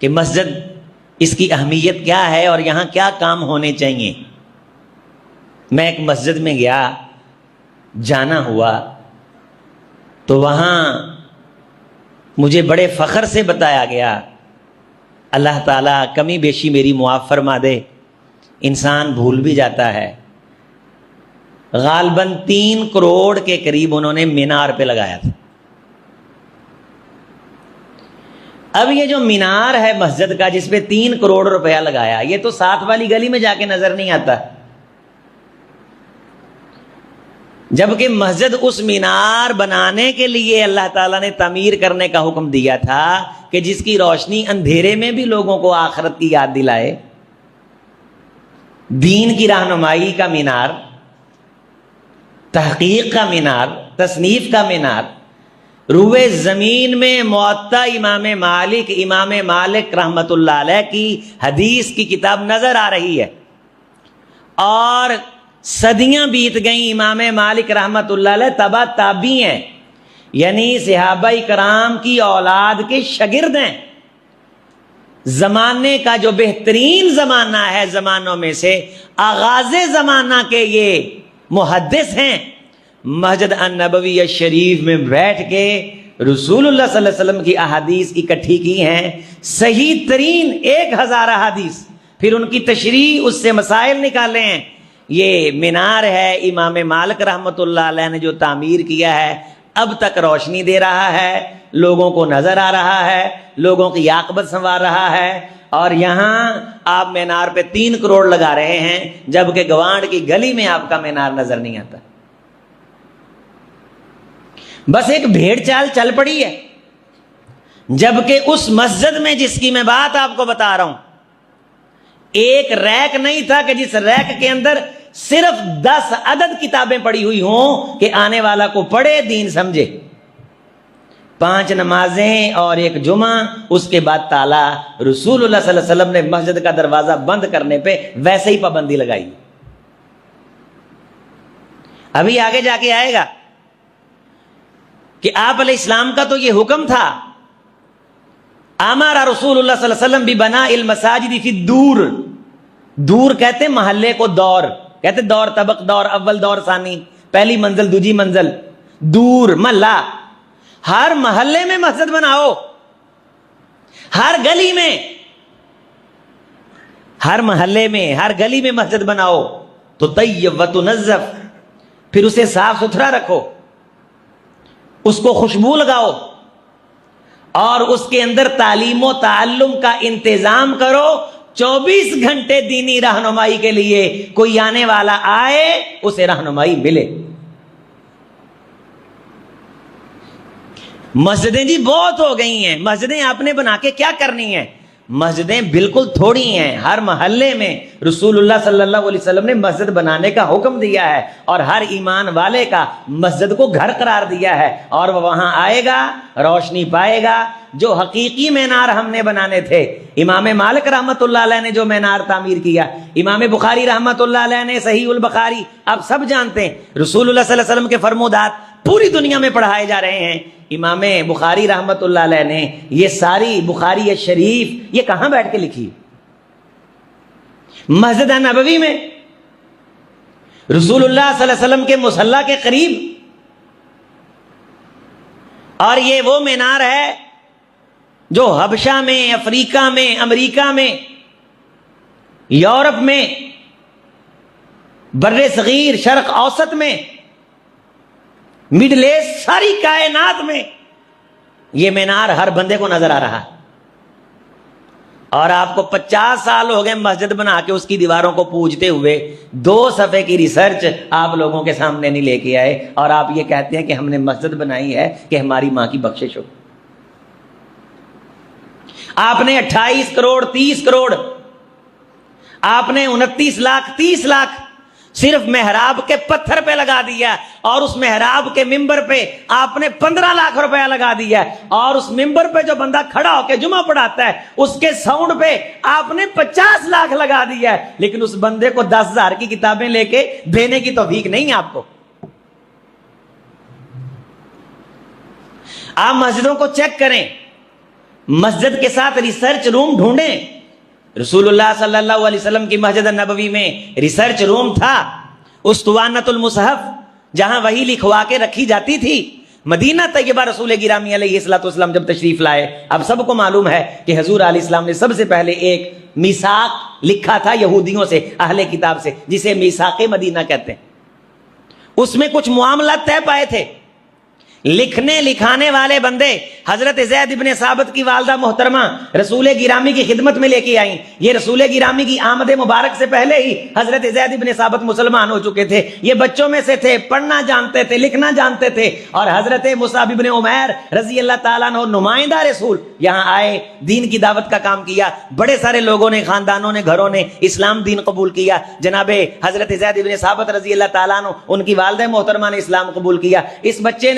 कि मस्जिद, इसकी अहमियत क्या है और यहाँ क्या काम होने चाहिए। मैं एक मस्जिद में गया, जाना हुआ, तो वहाँ मुझे बड़े फ़ख्र से बताया गया, अल्लाह ताला कमी बेशी मेरी मुआफ़ फरमा दे, इंसान भूल भी जाता है, गालबन 3 करोड़ के करीब उन्होंने मीनार पे लगाया था। अब ये जो मीनार है मस्जिद का, जिस पे 3 करोड़ रुपया लगाया, ये तो साथ वाली गली में जाके नजर नहीं आता, जबकि मस्जिद उस मीनार बनाने के लिए अल्लाह ताला ने तामीर करने का हुक्म दिया था कि जिसकी रोशनी अंधेरे में भी लोगों को आखिरत की याद दिलाए। दीन की रहनुमाई का मीनार, तहकीक का मीनार, तसनीफ का मीनार। रूए ज़मीन में मुअत्ता इमाम मालिक रहमतुल्लाह अलैह की हदीस की किताब नजर आ रही है, और सदियां बीत गई, इमाम मालिक रहमतुल्लाह अलैह तबा ताबी हैं, यानी सहाबाए कराम की औलाद के शागिर्द हैं। जमाने का जो बेहतरीन जमाना है जमानों में से, आगाज़े जमाना के ये मुहद्दिस हैं। मस्जिद अन-नबवी शरीफ में बैठ के रसूलुल्लाह सल्लल्लाहु अलैहि वसल्लम की अहादीस इकट्ठी की हैं, सही तरीन 1000 अहादीस, फिर उनकी तशरीह, उससे मसाइल निकाले हैं। ये मीनार है, इमाम मालिक रहमतुल्लाह अलैह ने जो तामीर किया है, अब तक रोशनी दे रहा है, लोगों को नजर आ रहा है, लोगों की आकबत संवार रहा है। और यहां आप मीनार पे 3 करोड़ लगा रहे हैं, जबकि गवांड की गली में आपका मीनार नजर नहीं आता। बस एक भेड़ चाल चल पड़ी है, जबकि उस मस्जिद में जिसकी मैं बात आपको बता रहा हूं, एक रैक नहीं था कि जिस रैक के अंदर सिर्फ 10 अदद किताबें पड़ी हुई हों कि आने वाला को पढ़े, दीन समझे। 5 नमाजें और 1 जुमा, उसके बाद ताला। रसूलुल्लाह सल्लल्लाहु अलैहि वसल्लम ने मस्जिद का दरवाजा बंद करने पे वैसे ही पाबंदी लगाई। अभी आगे जाके आएगा कि आप अलैहिस्सलाम का तो ये हुक्म था, अमरा रसूलुल्लाह सल्लल्लाहु अलैहि वसल्लम बिबनाइल मसाजिद फी दूर। दूर कहते महल्ले को दौर कहते, दौर तबक, दौर अव्वल, दौर सानी, पहली मंजिल, दूजी मंजिल, दूर महल्ला। हर महल्ले में मस्जिद बनाओ, हर गली में, हर महल्ले में, हर गली में मस्जिद बनाओ। तो तय्यब व तुनज़्ज़फ़, फिर उसे साफ सुथरा रखो, उसको खुशबू लगाओ, और उसके अंदर तालीम व ताल्लुम का इंतजाम करो। 24 घंटे दीनी रहनुमाई के लिए कोई आने वाला आए, उसे रहनुमाई मिले। मस्जिदें जी बहुत हो गई हैं, मस्जिदें आपने बना के क्या करनी है? मस्जिदें बिल्कुल थोड़ी हैं। हर महल्ले में रसूलुल्लाह सल्लल्लाहु अलैहि वसल्लम ने मस्जिद बनाने का हुक्म दिया है, और हर ईमान वाले का मस्जिद को घर करार दिया है, और वह वहां आएगा, रोशनी पाएगा। जो हकीकी मीनार हमने बनाने थे, इमाम मालिक रहमतुल्लाह अलैह ने जो मीनार तामीर किया, इमाम बुखारी रहमतुल्लाह अलैह ने सहीहुल बुखारी, आप सब जानते हैं, रसूलुल्लाह सल्लल्लाहु अलैहि वसल्लम के फरमोदात पूरी दुनिया में पढ़ाए जा रहे हैं। इमाम बुखारी रहमतुल्लाह अलैह ने ये सारी बुखारी शरीफ ये कहां बैठ के लिखी? मस्जिद नबवी में, रसूलुल्लाह सल्लल्लाहु अलैहि वसल्लम के मुसल्ला के करीब। और ये वो मीनार है जो हबशा में, अफ्रीका में, अमेरिका में, यूरोप में, बर्रे सगीर, शर्क औसत में, मिडिल ईस्ट, सारी कायनात में यह मीनार हर बंदे को नजर आ रहा है। और आपको 50 साल हो गए मस्जिद बना के उसकी दीवारों को पूजते हुए, 2 सफ़े की रिसर्च आप लोगों के सामने नहीं लेके आए, और आप ये कहते हैं कि हमने मस्जिद बनाई है कि हमारी मां की बख्शिश हो। आपने 28 करोड़ 30 करोड़, आपने 29 लाख 30 लाख सिर्फ मेहराब के पत्थर पे लगा दिया, और उस मेहराब के मिंबर पे आपने 15 लाख रुपया लगा दिया, और उस मिंबर पे जो बंदा खड़ा होकर जुमा पढ़ाता है उसके साउंड पे आपने 50 लाख लगा दिया है, लेकिन उस बंदे को 10,000 की किताबें लेके देने की तौफीक नहीं आपको। आप मस्जिदों को चेक करें, मस्जिद के साथ रिसर्च रूम ढूंढें। रसूलुल्लाह सल्लल्लाहु अलैहि वसल्लम की मस्जिद नबवी में रिसर्च रूम था, उस्तवानतुल मुसहफ, जहां वही लिखवा के रखी जाती थी। मदीना तैयबा रसूल गिरामी अलैहिस्सलाम जब तशरीफ लाए, अब सबको मालूम है कि हजूर अलैहिस्सलाम ने सबसे पहले एक मीसाक लिखा था यहूदियों से, अहले किताब से, जिसे मीसाक मदीना कहते हैं। उसमें कुछ मामला तय पाए थे। लिखने लिखाने वाले बंदे हजरत ज़ैद इब्ने साबित की वालदा मोहतरमा रसूल गिरामी की खिदमत में लेके आई। ये रसूल गिरामी की आमद मुबारक से पहले ही हजरत ज़ैद इब्ने साबित मुसलमान हो चुके थे। ये बच्चों में से थे, पढ़ना जानते थे, लिखना जानते थे। और हजरत मुसाब इब्ने उमैर रजी अल्लाह ताला अन्हु नुमाइंदा रसूल यहाँ आए, दीन की दावत का काम किया। बड़े सारे लोगों ने, खानदानों ने, घरों ने इस्लाम दीन कबूल किया। जनाबे हजरत ज़ैद इब्ने साबित रजी अल्लाह ताला अन्हु, उनकी वालदा मोहतरमा ने इस्लाम कबूल किया। इस बच्चे ने